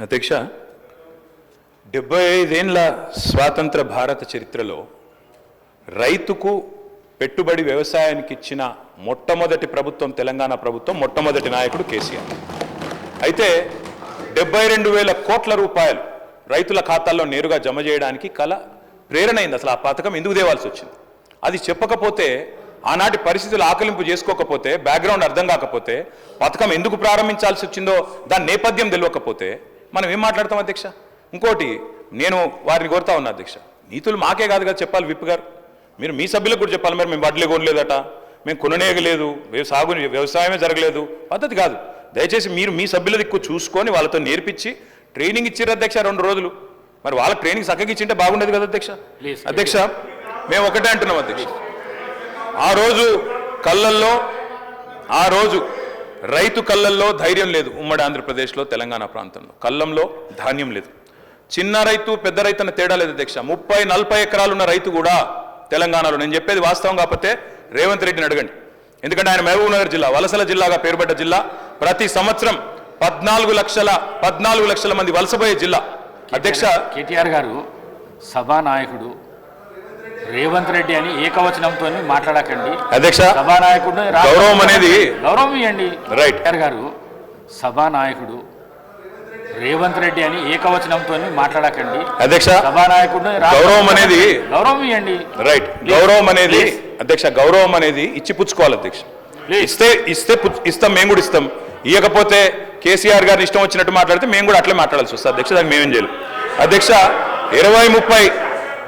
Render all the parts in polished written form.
అధ్యక్ష 75 ఏళ్ల స్వాతంత్ర భారత చరిత్రలో రైతుకు పెట్టుబడి వ్యవసాయానికి ఇచ్చిన మొట్టమొదటి ప్రభుత్వం తెలంగాణ ప్రభుత్వం, మొట్టమొదటి నాయకుడు కేసీఆర్. అయితే 72,000 కోట్ల రూపాయలు రైతుల ఖాతాల్లో నేరుగా జమ చేయడానికి ప్రేరణ అయింది. అసలు ఆ పథకం ఎందుకు తేవాల్సి వచ్చింది అది చెప్పకపోతే, ఆనాటి పరిస్థితులు ఆకలింపు చేసుకోకపోతే, బ్యాక్గ్రౌండ్ అర్థం కాకపోతే, పథకం ఎందుకు ప్రారంభించాల్సి వచ్చిందో దాని నేపథ్యం తెలియకపోతే మనం ఏం మాట్లాడతాం అధ్యక్ష? ఇంకోటి నేను వారిని కోరుతా ఉన్నా అధ్యక్ష, నీతులు మాకే కాదు కదా చెప్పాలి. విప్ గారు మీరు మీ సభ్యులకు కూడా చెప్పాలి. మరి మేము వడ్లే కొనలేదట, మేము కొననేయలేదు, వ్యవసాయమే జరగలేదు, పద్ధతి కాదు. దయచేసి మీరు మీ సభ్యుల దిక్కు చూసుకొని వాళ్ళతో నేర్పించి ట్రైనింగ్ ఇచ్చిర్రు అధ్యక్ష 2 రోజులు. మరి వాళ్ళకి ట్రైనింగ్ చక్కగా ఇచ్చింటే బాగుండేది కదా అధ్యక్ష. అధ్యక్ష మేము ఒకటే అంటున్నాం అధ్యక్ష, ఆ రోజు రైతు కళ్ళల్లో ధైర్యం లేదు. ఉమ్మడి ఆంధ్రప్రదేశ్లో తెలంగాణ ప్రాంతంలో కళ్ళంలో ధాన్యం లేదు. చిన్న రైతు పెద్ద రైతు అన్న తేడా లేదు అధ్యక్ష. 30-40 ఎకరాలు ఉన్న రైతు కూడా తెలంగాణలో, నేను చెప్పేది వాస్తవం కాకపోతే రేవంత్ రెడ్డిని అడగండి. ఎందుకంటే ఆయన మహబూబ్ నగర్ జిల్లా వలసల జిల్లాగా పేరుపడ్డ జిల్లా. ప్రతి సంవత్సరం 14 లక్షల మంది వలసపోయే జిల్లా. అధ్యక్ష కేటీఆర్ గారు సభానాయకుడు రేవంత్ రెడ్డి అని ఏకవచనంతో మాట్లాడకండి అధ్యక్ష. సభానాయకుడు గౌరవం అనేది గౌరవం ఇవ్వండి. రైట్. కేటీఆర్ గారు సభానాయకుడు రేవంత్ రెడ్డి అని ఏకవచనంతో మాట్లాడకండి అధ్యక్ష. సభానాయకుడు గౌరవం అనేది గౌరవం ఇవ్వండి. రైట్. గౌరవం అనేది అధ్యక్ష, గౌరవం అనేది ఇచ్చి పుచ్చుకోవాలి అధ్యక్ష. ఇస్తాం, మేము కూడా ఇస్తాం. ఇవ్వకపోతే కేసీఆర్ గారిని ఇష్టం వచ్చినట్టు మాట్లాడితే మేము కూడా అట్లే మాట్లాడాల్సి వస్తుంది అధ్యక్ష. దానికి మేమేం చేయాలి అధ్యక్ష? 20-30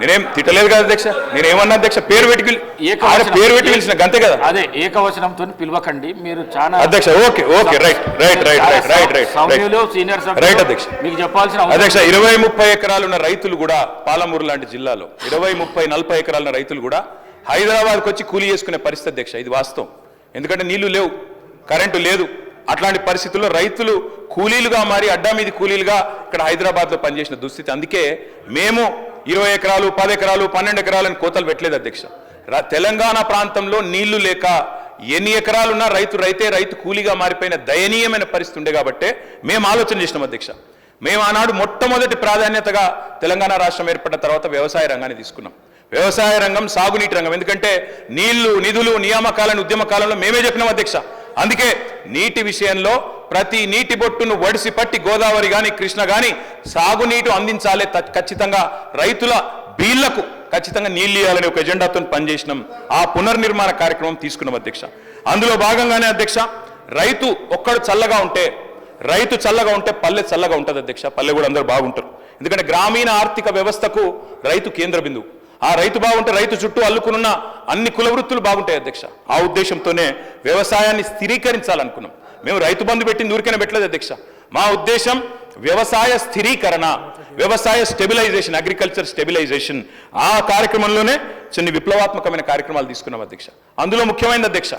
నేనేం తిట్టలేదు కదా అధ్యక్ష. నేనేమన్నా అధ్యక్ష? పేరు పెట్టి పిలిచిన గంతే కదా. అదే ఏకవచనంతో పిలవకండి మీరు చాలా అధ్యక్ష. ఓకే రైట్ అధ్యక్ష. మీకు చెప్పాల్సిన అధ్యక్ష 20-30 ఎకరాలున్న రైతులు కూడా పాలమూరు లాంటి జిల్లాలో 20-30-40 ఎకరాలున్న రైతులు కూడా హైదరాబాద్కి వచ్చి కూలీ చేసుకునే పరిస్థితి అధ్యక్ష. ఇది వాస్తవం. ఎందుకంటే నీళ్లు లేవు, కరెంటు లేదు. అట్లాంటి పరిస్థితుల్లో రైతులు కూలీలుగా మారి అడ్డా మీది కూలీలుగా ఇక్కడ హైదరాబాద్లో పనిచేసిన దుస్థితి. అందుకే మేము 20 ఎకరాలు 10 ఎకరాలు 12 ఎకరాలని కోతలు పెట్టలేదు అధ్యక్ష. తెలంగాణ ప్రాంతంలో నీళ్లు లేక ఎన్ని ఎకరాలున్నా రైతు కూలీగా మారిపోయిన దయనీయమైన పరిస్థితి ఉండే కాబట్టే మేము ఆలోచన చేసినాం అధ్యక్ష. మేము ఆనాడు మొట్టమొదటి ప్రాధాన్యతగా తెలంగాణ రాష్ట్రం ఏర్పడిన తర్వాత వ్యవసాయ రంగాన్ని తీసుకున్నాం. వ్యవసాయ రంగం, సాగునీటి రంగం. ఎందుకంటే నీళ్లు, నిధులు, నియామకాలను ఉద్యమ కాలంలో మేమే చెప్పినాం అధ్యక్ష. అందుకే నీటి విషయంలో ప్రతి నీటి బొట్టును వడిసి పట్టి గోదావరి కానీ కృష్ణ కానీ సాగునీటి అందించాలి, ఖచ్చితంగా రైతుల బీళ్లకు ఖచ్చితంగా నీళ్లు ఇవ్వాలని ఒక ఎజెండాతో పనిచేసినాం. ఆ పునర్నిర్మాణ కార్యక్రమం తీసుకున్నాం అధ్యక్ష. అందులో భాగంగానే అధ్యక్ష, రైతు చల్లగా ఉంటే పల్లె చల్లగా ఉంటుంది అధ్యక్ష. పల్లె కూడా అందరూ బాగుంటారు. ఎందుకంటే గ్రామీణ ఆర్థిక వ్యవస్థకు రైతు కేంద్ర బిందువు. ఆ రైతు బాగుంటే రైతు చుట్టూ అల్లుకున్న అన్ని కుల వృత్తులు బాగుంటాయి అధ్యక్ష. ఆ ఉద్దేశంతోనే వ్యవసాయాన్ని స్థిరీకరించాలనుకున్నాం. మేము రైతు బంధు పెట్టింది ఊరికైనా పెట్టలేదు అధ్యక్ష. మా ఉద్దేశం వ్యవసాయ స్థిరీకరణ, వ్యవసాయ స్టెబిలైజేషన్, అగ్రికల్చర్ స్టెబిలైజేషన్. ఆ కార్యక్రమంలోనే కొన్ని విప్లవాత్మకమైన కార్యక్రమాలు తీసుకున్నాం అధ్యక్ష. అందులో ముఖ్యమైనది అధ్యక్ష,